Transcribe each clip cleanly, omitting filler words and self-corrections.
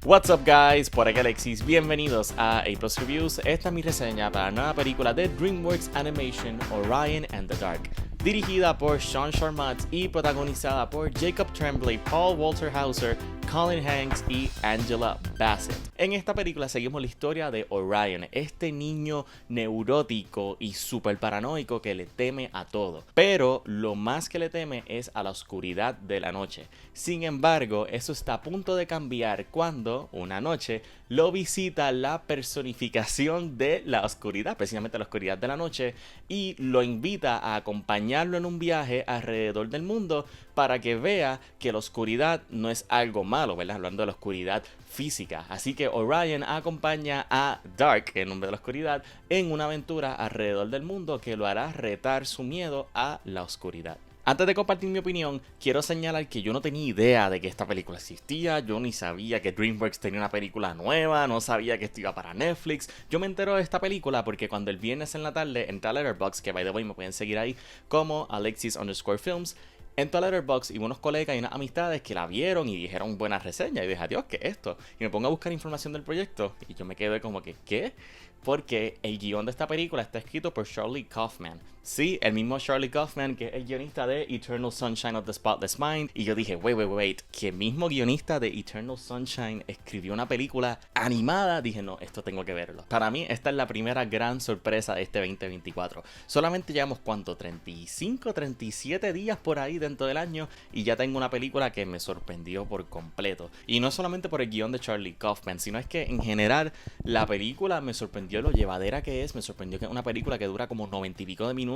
What's up guys, por aquí Alexis, bienvenidos a A+ Reviews. Esta es mi reseña para la nueva película de DreamWorks Animation, Orion and the Dark, dirigida por Sean Sharmat y protagonizada por Jacob Tremblay, Paul Walter Hauser, Colin Hanks y Angela Bassett. En esta película seguimos la historia de Orion, este niño neurótico y súper paranoico que le teme a todo, pero lo más que le teme es a la oscuridad de la noche. Sin embargo, eso está a punto de cambiar cuando, una noche, lo visita la personificación de la oscuridad, precisamente la oscuridad de la noche, y lo invita a acompañarlo en un viaje alrededor del mundo para que vea que la oscuridad no es algo malo, ¿verdad? Hablando de la oscuridad física. Así que Orion acompaña a Dark, el nombre de la oscuridad, en una aventura alrededor del mundo que lo hará retar su miedo a la oscuridad. Antes de compartir mi opinión, quiero señalar que yo no tenía idea de que esta película existía, yo ni sabía que DreamWorks tenía una película nueva, no sabía que esto iba para Netflix. Yo me entero de esta película porque cuando el viernes en la tarde entré a Letterboxd, que by the way me pueden seguir ahí como Alexis_Films, entré a Letterboxd y unos colegas y unas amistades que la vieron y dijeron buenas reseñas y dije, adiós, ¿qué es esto? Y me pongo a buscar información del proyecto y yo me quedé como que, ¿qué? Porque el guión de esta película está escrito por Charlie Kaufman. Sí, el mismo Charlie Kaufman que es el guionista de Eternal Sunshine of the Spotless Mind. Y yo dije, wait, que el mismo guionista de Eternal Sunshine escribió una película animada. Dije, no, esto tengo que verlo. Para mí, esta es la primera gran sorpresa de este 2024. Solamente llevamos, ¿cuánto? 35, 37 días por ahí dentro del año. Y ya tengo una película que me sorprendió por completo. Y no solamente por el guión de Charlie Kaufman, sino es que en general la película me sorprendió lo llevadera que es. Me sorprendió que es una película que dura como 90 y pico de minutos.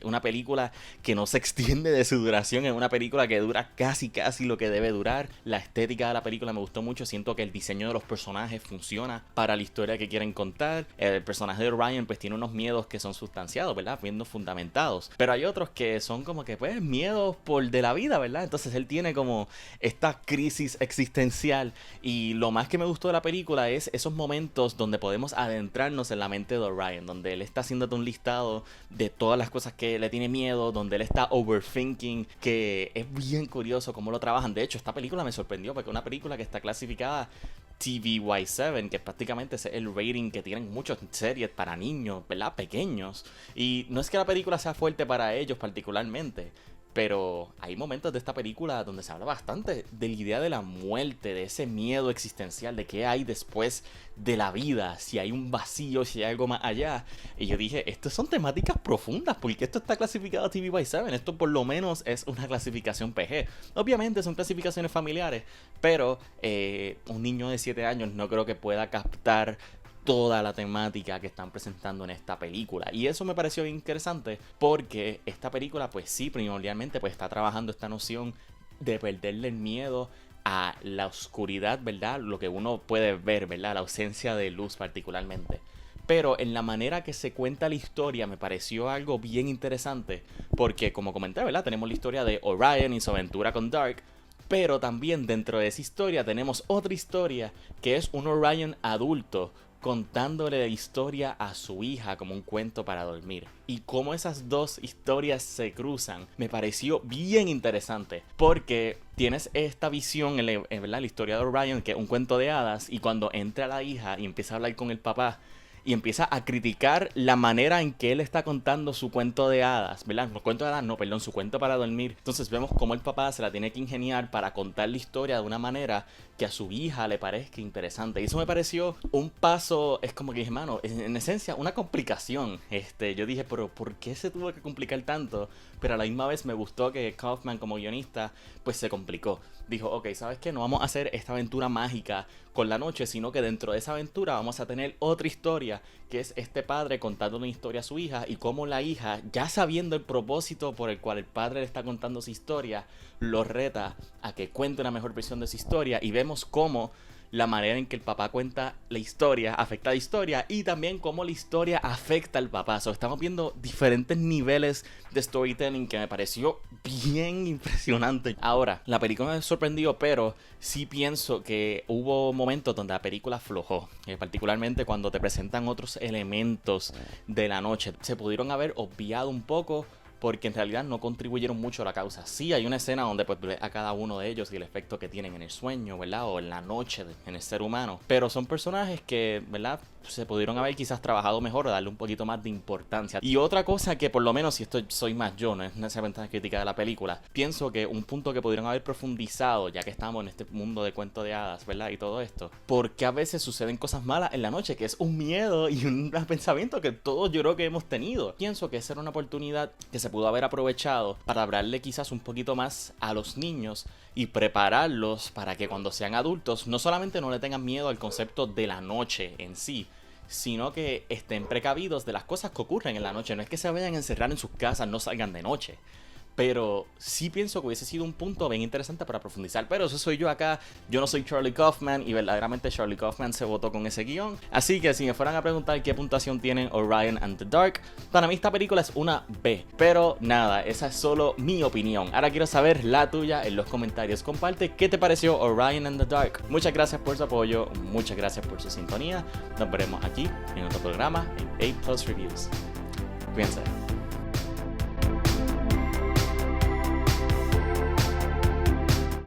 Una película que no se extiende de su duración. Es una película que dura casi lo que debe durar. La estética de la película me gustó mucho. Siento que el diseño de los personajes funciona para la historia que quieren contar. El personaje de Orion pues tiene unos miedos que son sustanciados, ¿verdad? Bien fundamentados. Pero hay otros que son como que pues miedos por de la vida, ¿verdad? Entonces él tiene como esta crisis existencial. Y lo más que me gustó de la película es esos momentos donde podemos adentrarnos en la mente de Orion, donde él está haciéndote un listado de todas las cosas que le tiene miedo, donde él está overthinking, que es bien curioso cómo lo trabajan. De hecho, esta película me sorprendió porque es una película que está clasificada TVY7, que prácticamente es el rating que tienen muchas series para niños, ¿verdad? Pequeños. Y no es que la película sea fuerte para ellos particularmente, pero hay momentos de esta película donde se habla bastante de la idea de la muerte, de ese miedo existencial, de qué hay después de la vida, si hay un vacío, si hay algo más allá. Y yo dije, estas son temáticas profundas, porque esto está clasificado TVY7, esto por lo menos es una clasificación PG. Obviamente son clasificaciones familiares, pero un niño de 7 años no creo que pueda captar toda la temática que están presentando en esta película. Y eso me pareció interesante porque esta película pues sí, primordialmente pues está trabajando esta noción de perderle el miedo a la oscuridad, ¿verdad? Lo que uno puede ver, ¿verdad? La ausencia de luz particularmente. Pero en la manera que se cuenta la historia me pareció algo bien interesante porque, como comenté, ¿verdad? Tenemos la historia de Orion y su aventura con Dark. Pero también dentro de esa historia tenemos otra historia que es un Orion adulto contándole la historia a su hija como un cuento para dormir. Y cómo esas dos historias se cruzan me pareció bien interesante porque tienes esta visión en la historia de Orion, que es un cuento de hadas, y cuando entra la hija y empieza a hablar con el papá y empieza a criticar la manera en que él está contando su cuento de hadas, ¿verdad? No, cuento de hadas, no, perdón, su cuento para dormir. Entonces vemos cómo el papá se la tiene que ingeniar para contar la historia de una manera que a su hija le parezca interesante. Y eso me pareció un paso, es como que dije, mano, en esencia, una complicación. Yo dije, pero ¿por qué se tuvo que complicar tanto? Pero a la misma vez me gustó que Kaufman como guionista, pues se complicó. Dijo, ok, ¿sabes qué? No vamos a hacer esta aventura mágica con la noche, sino que dentro de esa aventura vamos a tener otra historia, que es este padre contando una historia a su hija y cómo la hija, ya sabiendo el propósito por el cual el padre le está contando su historia, lo reta a que cuente una mejor versión de su historia. Y vemos cómo la manera en que el papá cuenta la historia afecta a la historia y también cómo la historia afecta al papá. Estamos viendo diferentes niveles de storytelling que me pareció bien impresionante. Ahora, la película me sorprendió, pero sí pienso que hubo momentos donde la película aflojó, particularmente cuando te presentan otros elementos de la noche. Se pudieron haber obviado un poco porque en realidad no contribuyeron mucho a la causa. Sí, hay una escena donde pues ves a cada uno de ellos y el efecto que tienen en el sueño, ¿verdad? O en la noche en el ser humano. Pero son personajes que, ¿verdad? Se pudieron haber quizás trabajado mejor o darle un poquito más de importancia. Y otra cosa que por lo menos, si esto soy más yo, no es necesariamente una crítica de la película, pienso que un punto que pudieron haber profundizado, ya que estamos en este mundo de cuento de hadas, ¿verdad? Y todo esto, porque a veces suceden cosas malas en la noche, que es un miedo y un pensamiento que todos yo creo que hemos tenido. Pienso que esa era una oportunidad que se pudo haber aprovechado para hablarle quizás un poquito más a los niños y prepararlos para que cuando sean adultos no solamente no le tengan miedo al concepto de la noche en sí, sino que estén precavidos de las cosas que ocurren en la noche. No es que se vayan a encerrar en sus casas, no salgan de noche. Pero sí pienso que hubiese sido un punto bien interesante para profundizar. Pero eso soy yo acá. Yo no soy Charlie Kaufman. Y verdaderamente Charlie Kaufman se votó con ese guión. Así que si me fueran a preguntar qué puntuación tienen Orion and the Dark, para mí esta película es una B. Pero nada, esa es solo mi opinión. Ahora quiero saber la tuya en los comentarios. Comparte qué te pareció Orion and the Dark. Muchas gracias por su apoyo. Muchas gracias por su sintonía. Nos veremos aquí en otro programa en A+ Reviews. Cuídense.